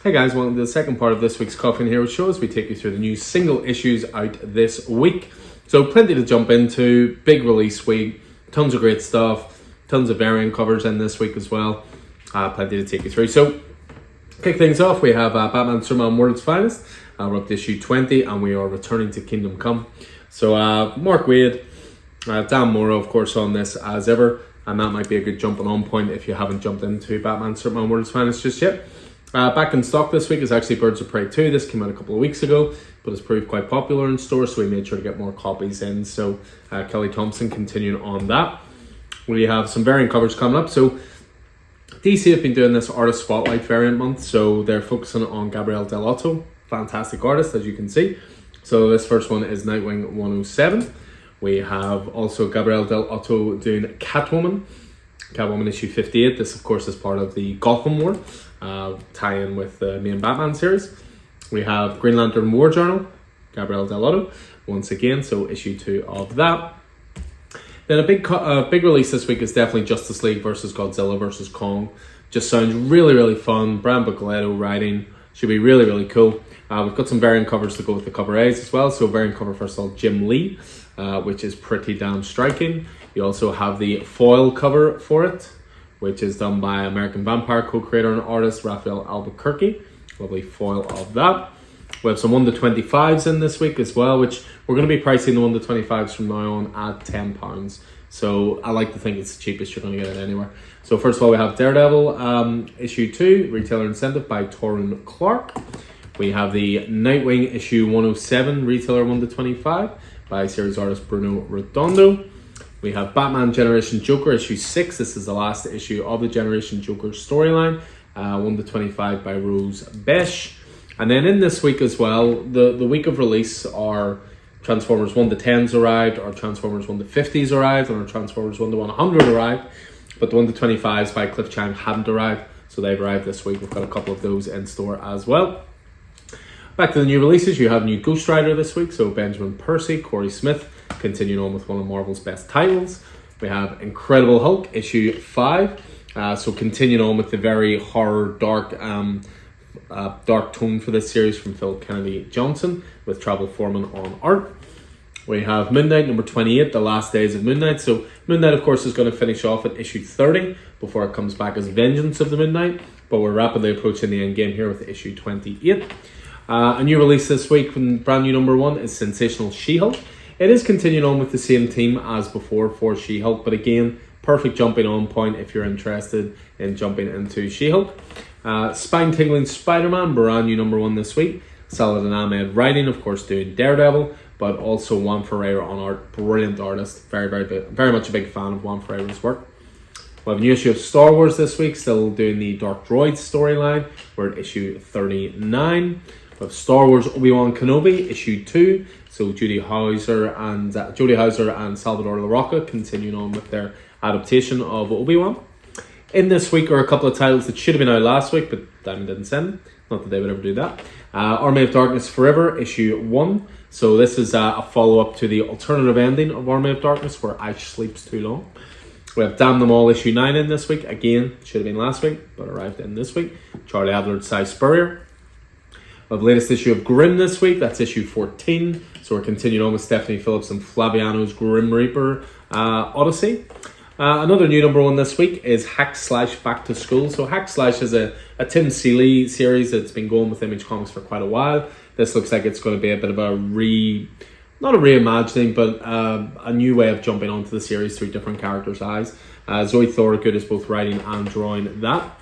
Hey guys, welcome to the second part of this week's Coffee and Hero show as we take you through the new single issues out this week. So plenty to jump into, big release week, tons of great stuff, tons of variant covers in this week as well. Plenty to take you through. So kick things off, we have Batman Superman World's Finest. We're up to issue 20 and we are returning to Kingdom Come. So Mark Waid, Dan Morrow of course on this as ever, and that might be a good jumping on point if you haven't jumped into Batman Superman World's Finest just yet. Back in stock this week is actually Birds of Prey 2. This came out a couple of weeks ago, but it's proved quite popular in stores, so we made sure to get more copies in. So Kelly Thompson continuing on that. We have some variant covers coming up. So DC have been doing this Artist Spotlight variant month, so they're focusing on Gabriel Dell'Otto, fantastic artist as you can see. So this first one is Nightwing 107. We have also Gabriel Dell'Otto doing Catwoman issue 58. This of course is part of the Gotham War tie-in with the main Batman series. We have Green Lantern War Journal, Gabriel Dell'Otto once again, so issue 2 of that. Then a big release this week is definitely Justice League versus Godzilla versus Kong. Just sounds really fun. Brian Buccellato writing, should be really cool. We've got some variant covers to go with the cover A's as well. So variant cover first of all, Jim Lee, which is pretty damn striking. You also have the foil cover for it, which is done by American Vampire co-creator and artist Raphael Albuquerque. Lovely foil of that. We have some 1-25s in this week as well, which we're going to be pricing the 1-25s from now on at £10. So I like to think it's the cheapest you're going to get it anywhere. So first of all, we have Daredevil issue 2, retailer incentive by Torun Clark. We have the Nightwing issue 107, retailer 1-25 by series artist Bruno Redondo. We have Batman Generation Joker issue 6. This is the last issue of the Generation Joker storyline, 1-25 by Rose Besh. And then in this week as well, the week of release are Transformers 1-10s arrived, our Transformers 1-50s arrived, and our Transformers 1-100 arrived. But the 1-25s by Cliff Chiang hadn't arrived, so they've arrived this week. We've got a couple of those in store as well. Back to the new releases, you have new Ghost Rider this week, so Benjamin Percy, Corey Smith, continuing on with one of Marvel's best titles. We have Incredible Hulk issue 5, so continuing on with the very horror, dark tone for this series from Phil Kennedy Johnson with Travel Foreman on art. We have Moon Knight number 28, The Last Days of Moon Knight. So Moon Knight of course is going to finish off at issue 30 before it comes back as Vengeance of the Moon Knight, but we're rapidly approaching the end game here with issue 28. A new release this week from brand new number 1 is Sensational She-Hulk. It is continuing on with the same team as before for She-Hulk, but again, perfect jumping on point if you're interested in jumping into She-Hulk. Spine-tingling Spider-Man, brand new number 1 this week. Saladin Ahmed writing, of course, doing Daredevil, but also Juan Ferreira on art. Brilliant artist. Very much a big fan of Juan Ferreira's work. We have a new issue of Star Wars this week, still doing the Dark Droids storyline. We're at issue 39. We have Star Wars Obi-Wan Kenobi, issue 2. So Jodie Hauser and Salvador Larroca continuing on with their adaptation of Obi-Wan. In this week are a couple of titles that should have been out last week, but Diamond didn't send them. Not that they would ever do that. Army of Darkness Forever, issue 1. So this is a follow-up to the alternative ending of Army of Darkness, where Ash sleeps too long. We have Damn Them All, issue 9 in this week. Again, should have been last week, but arrived in this week. Charlie Adlard, Cy Spurrier. We have the latest issue of Grimm this week. That's issue 14. So we're continuing on with Stephanie Phillips and Flaviano's Grim Reaper Odyssey. Another new number 1 this week is Hack Slash Back to School. So Hack Slash is a Tim Seeley series that's been going with Image Comics for quite a while. This looks like it's going to be a bit of a not a reimagining, but a new way of jumping onto the series through different characters' eyes. Zoe Thorogood is both writing and drawing that.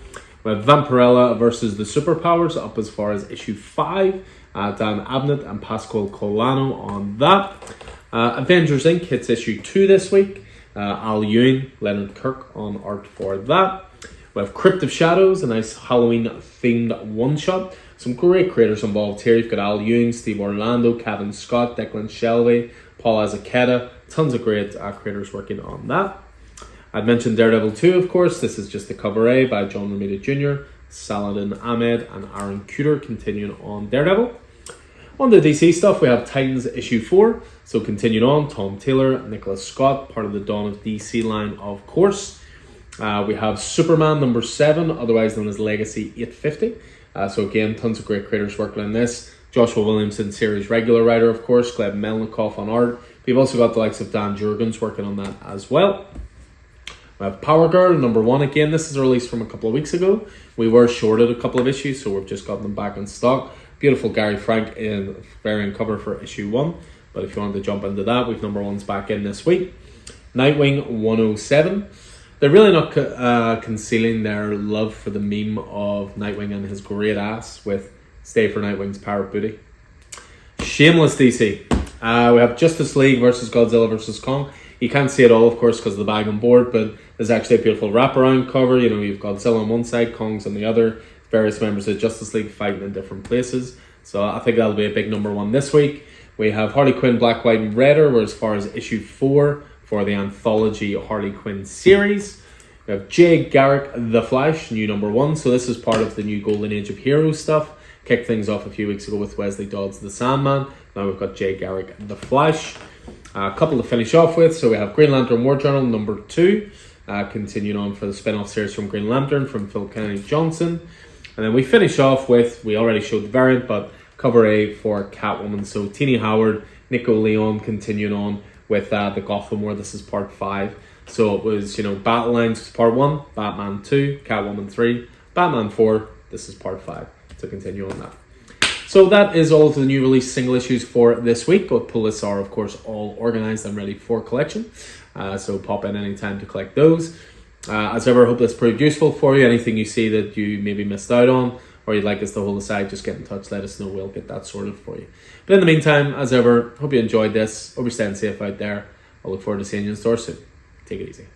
We have Vampirella versus the Superpowers up as far as issue 5. Dan Abnett and Pascal Colano on that. Avengers Inc. hits issue 2 this week. Al Ewing, Leonard Kirk on art for that. We have Crypt of Shadows, a nice Halloween-themed one-shot. Some great creators involved here. You've got Al Ewing, Steve Orlando, Kevin Scott, Declan Shelby, Paul Azaceta. Tons of great creators working on that. I'd mentioned Daredevil 2, of course. This is just the cover A by John Romita Jr., Saladin Ahmed, and Aaron Kuder continuing on Daredevil. On the DC stuff, we have Titans issue 4. So continuing on, Tom Taylor, Nicholas Scott, part of the Dawn of DC line, of course. We have Superman number 7, otherwise known as Legacy 850. So again, tons of great creators working on this. Joshua Williamson, series regular writer, of course. Gleb Melnikoff on art. We've also got the likes of Dan Jurgens working on that as well. We have Power Girl, number 1 again. This is a release from a couple of weeks ago. We were shorted a couple of issues, so we've just got them back in stock. Beautiful Gary Frank in variant cover for issue 1. But if you wanted to jump into that, we've number 1s back in this week. Nightwing 107. They're really not concealing their love for the meme of Nightwing and his great ass with Stay for Nightwing's Pirate Booty. Shameless DC. We have Justice League versus Godzilla versus Kong. You can't see it all, of course, because of the bag on board, but there's actually a beautiful wraparound cover. You know, you've Godzilla on one side, Kong's on the other. Various members of Justice League fighting in different places. So I think that'll be a big number 1 this week. We have Harley Quinn, Black, White, and Redder. We're as far as issue 4 for the anthology Harley Quinn series. We have Jay Garrick, The Flash, new number 1. So this is part of the new Golden Age of Heroes stuff. Kicked things off a few weeks ago with Wesley Dodds, The Sandman. Now we've got Jay Garrick, The Flash. A couple to finish off with. So we have Green Lantern War Journal number 2. Continuing on for the spin-off series from Green Lantern from Phil Kennedy Johnson. And then we finish off with, we already showed the variant, but cover A for Catwoman. So Tini Howard, Nico Leon continuing on with the Gotham War. This is part 5. So it was, Battle Lines was part 1, Batman 2, Catwoman 3, Batman 4. This is part 5. To continue on that. So that is all of the new release single issues for this week. Both pull-lists are, of course, all organised and ready for collection. So pop in anytime to collect those. As ever, I hope this proved useful for you. Anything you see that you maybe missed out on or you'd like us to hold aside, just get in touch. Let us know. We'll get that sorted for you. But in the meantime, as ever, hope you enjoyed this. Hope you're staying safe out there. I look forward to seeing you in store soon. Take it easy.